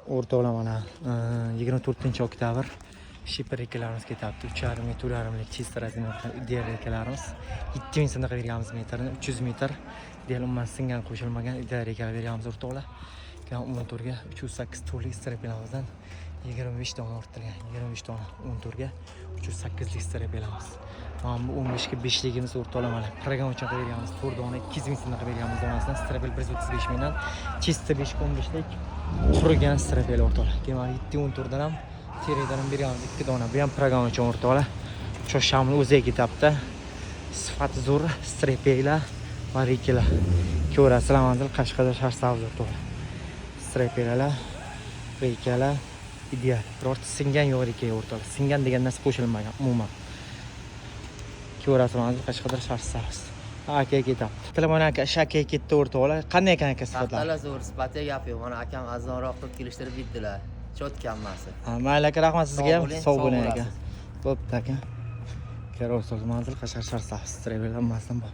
O'rtoqlar mana 24-oktyabr shipper ekalarimiz ketyapti. 3,5 4,5lik chista razmetli ideal ekalarimiz 7000 so'mga berganmiz metrni, 300 metr. Ideal umuman singan qo'shilmagan ideal ekalar berganmiz o'rtoqlar. Keyin 10 turga 308 turli strapelamizdan 25 dona ortilgan. 25 dona 10 turga 308 lik strapelamiz. Mana bu 15 ga 5 ligimiz o'rtoqlar mana program uchun berganmiz. 4 dona 200 ming so'mga berganmiz donasidan strapel 135 mingdan chista 5 ga 15 lik qurigan strapel o'rtoqlar. Keyin 7-10 turdan ham teridan ham berganmiz 2 dona. Bu ham program uchun o'rtoqlar. Cho'shamni o'ziga ketyapti. Sifati zo'r strapelar va rekelar. Ko'rasizlar manzil Qashqadaryo shahar savdo o'rtoqlar. Strapelalar, rekelar ideal. Birorta singan yo'q reka o'rtoqlar. Singan degan narsa qo'shilmagan umuman. Ko'rasizlar manzil Qashqadaryo shahar savdo. Aka ketyapti. Telefon aka shaka ketdi o'rtoqlar. Qanday ekan aka sifatlar? Sifatlar zo'r, sifatiga gap yo'q. Mana akam arzonroq qilib kelishtirib bitdilar. Chotkan hammasi. Mayli aka, rahmat sizga ham. Sog' bo'ling aka. bo'lasiz. Bo'pti aka. Ko'rasiz manzil Qashqadaryo shahar savdo. Strapelar hammasidan bor.